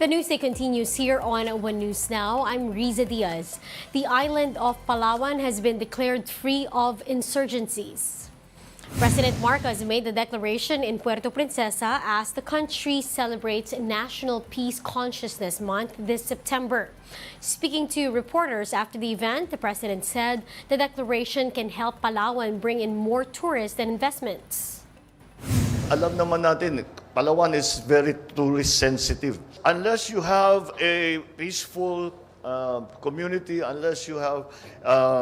The news day continues here on One News Now. I'm Riza Diaz. The island of Palawan has been declared free of insurgencies. President Marcos made the declaration in Puerto Princesa as the country celebrates National Peace Consciousness Month this September. Speaking to reporters after the event, the president said the declaration can help Palawan bring in more tourists and investments. Alam naman natin, Palawan is very tourist sensitive. Unless you have a peaceful community, unless you have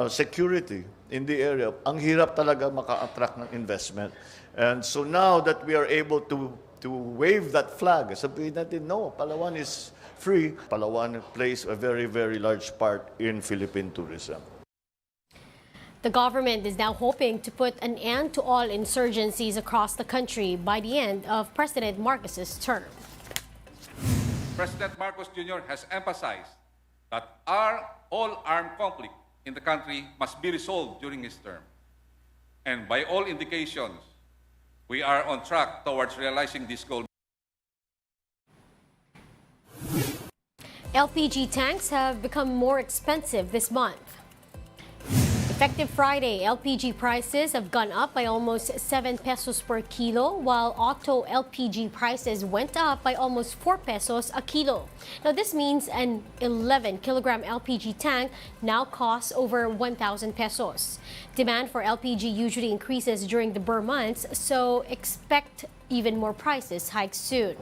security in the area, ang hirap talaga maka-attract ng investment. And so now that we are able to wave that flag, sabihin natin, no, Palawan is free. Palawan plays a very, very large part in Philippine tourism. The government is now hoping to put an end to all insurgencies across the country by the end of President Marcos's term. President Marcos Jr. has emphasized that all armed conflict in the country must be resolved during his term. And by all indications, we are on track towards realizing this goal. LPG tanks have become more expensive this month. Effective Friday, LPG prices have gone up by almost 7 pesos per kilo, while auto LPG prices went up by almost 4 pesos a kilo. Now, this means an 11-kilogram LPG tank now costs over 1,000 pesos. Demand for LPG usually increases during the Burr months, so expect even more prices hike soon.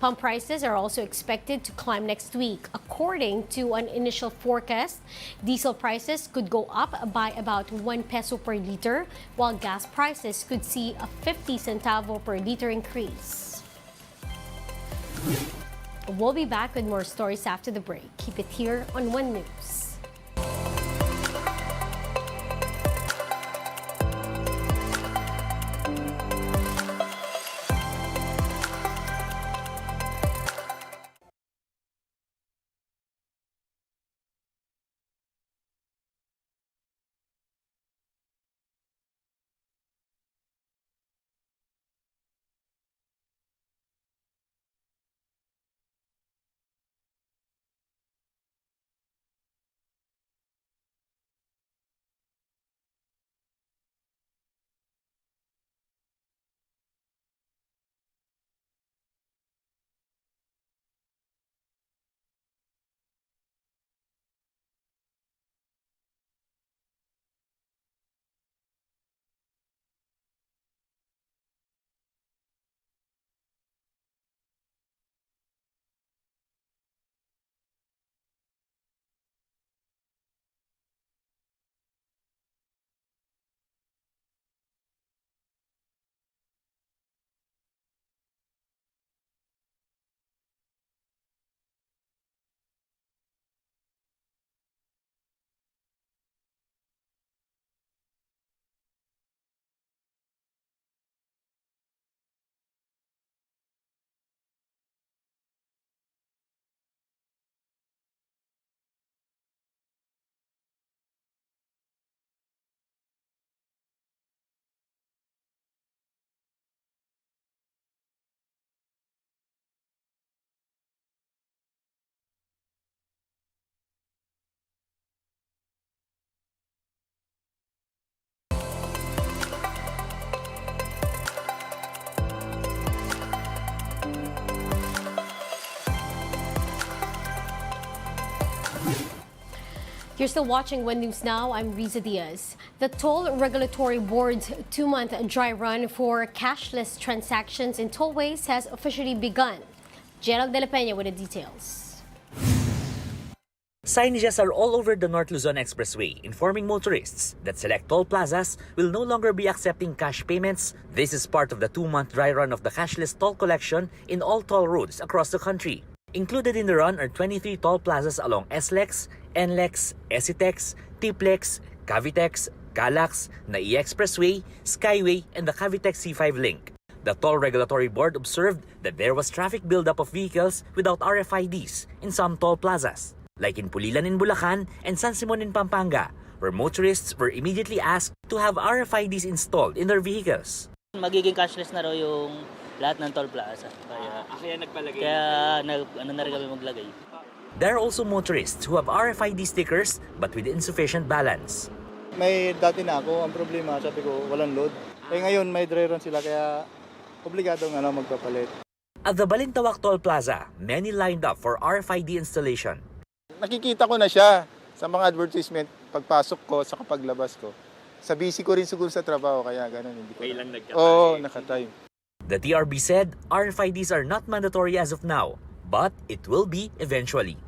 Pump prices are also expected to climb next week. According to an initial forecast, diesel prices could go up by about 1 peso per liter, while gas prices could see a 50 centavo per liter increase. We'll be back with more stories after the break. Keep it here on One News. You're still watching One News Now. I'm Riza Diaz. The Toll Regulatory Board's 2-month dry run for cashless transactions in tollways has officially begun. Gerald De La Peña with the details. Signages are all over the North Luzon Expressway informing motorists that select toll plazas will no longer be accepting cash payments. This is part of the 2-month dry run of the cashless toll collection in all toll roads across the country. Included in the run are 23 toll plazas along SLEX, NLEX, ECITEX, TPLEX, Cavitex, Calax, NAIA Expressway, Skyway, and the Cavitex C5 link. The Toll Regulatory Board observed that there was traffic buildup of vehicles without RFIDs in some toll plazas, like in Pulilan in Bulacan and San Simon in Pampanga, where motorists were immediately asked to have RFIDs installed in their vehicles. Magiging cashless na raw yung Lahat ng toll plaza. Kaya nagpalagay. Ano na rin kami maglagay. There are also motorists who have RFID stickers but with insufficient balance. May dati na ako, ang problema, sabi ko, walang load. Ngayon may dry run sila, kaya obligadong magpapalit. At the Balintawak Toll Plaza, many lined up for RFID installation. Nakikita ko na siya sa mga advertisement pagpasok ko sa paglabas ko. Sa busy ko rin siguro sa trabaho, kaya ganun. Hindi ko Kailan nagkatay? Oo, nakatay. The TRB said RFIDs are not mandatory as of now, but it will be eventually.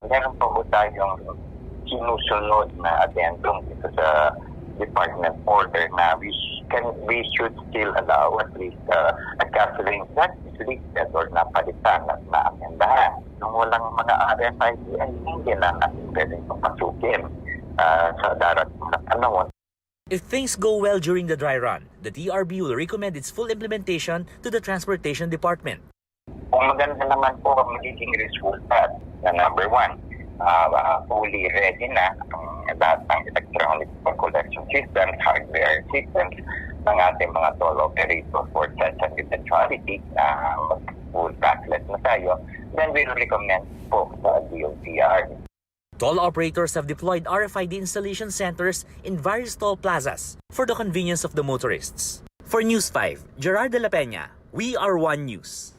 Meron pa po tayong sinusunod na addendum dito sa department order na we should still allow at least a gasoline that is listed or napalitan at naamendahan. Kung walang mga RFID, ay hindi na natin pwedeng papasukin sa darating na panahon. If things go well during the dry run, the TRB will recommend its full implementation to the Transportation Department. Kung maganda naman po ang magiging resultat na number one, fully ready na ang lahat ng electronic collection systems, hardware systems ng ating mga toll operator for such an eventuality na mag-full cashless na tayo, then we will recommend po sa DOTR. Toll operators have deployed RFID installation centers in various toll plazas for the convenience of the motorists. For News 5, Gerard de la Peña, We Are One News.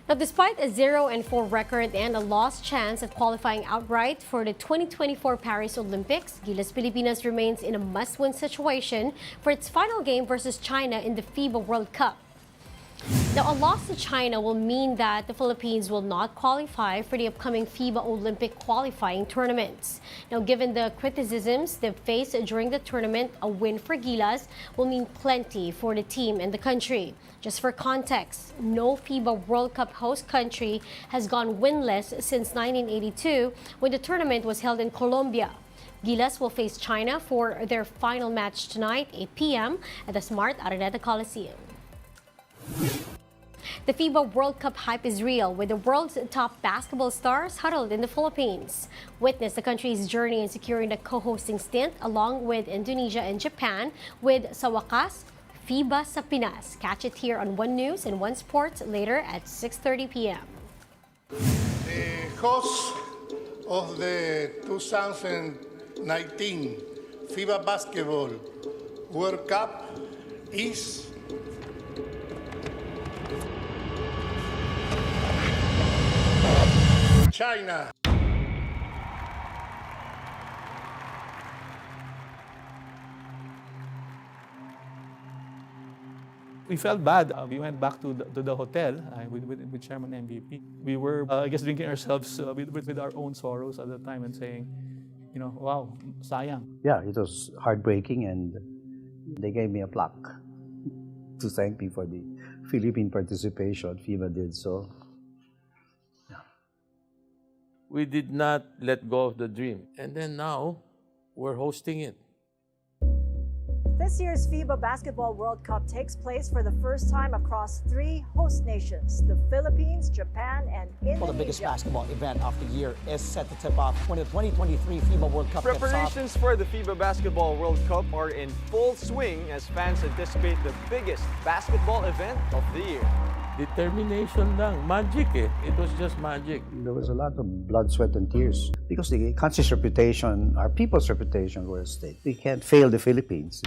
Now, despite a 0-4 record and a lost chance at qualifying outright for the 2024 Paris Olympics, Gilas Pilipinas remains in a must-win situation for its final game versus China in the FIBA World Cup. Now, a loss to China will mean that the Philippines will not qualify for the upcoming FIBA Olympic qualifying tournaments. Now, given the criticisms they've faced during the tournament, a win for Gilas will mean plenty for the team and the country. Just for context, no FIBA World Cup host country has gone winless since 1982 when the tournament was held in Colombia. Gilas will face China for their final match tonight, 8 p.m. at the Smart Araneta Coliseum. The FIBA World Cup hype is real, with the world's top basketball stars huddled in the Philippines. Witness the country's journey in securing the co-hosting stint along with Indonesia and Japan with sa wakas, FIBA sa Pinas. Catch it here on One News and One Sports later at 6:30 p.m. The host of the 2019 FIBA Basketball World Cup is China. We felt bad. We went back to the hotel with Chairman MVP. We were, I guess, drinking ourselves with our own sorrows at the time and saying, wow, sayang. Yeah, it was heartbreaking, and they gave me a plaque to thank me for the Philippine participation. FIBA did so. We did not let go of the dream. And then now, we're hosting it. This year's FIBA Basketball World Cup takes place for the first time across 3 host nations, the Philippines, Japan, and Indonesia. Well, the biggest basketball event of the year is set to tip off when the 2023 FIBA World Cup Preparations for the FIBA Basketball World Cup are in full swing as fans anticipate the biggest basketball event of the year. Determination lang. Magic eh. It was just magic. There was a lot of blood, sweat, and tears because the country's reputation, our people's reputation, were at stake. We can't fail the Philippines.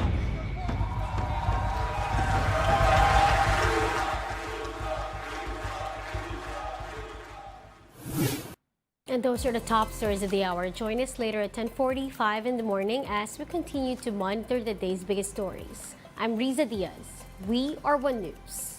And those are the top stories of the hour. Join us later at 10:45 in the morning as we continue to monitor the day's biggest stories. I'm Riza Diaz. We are One News.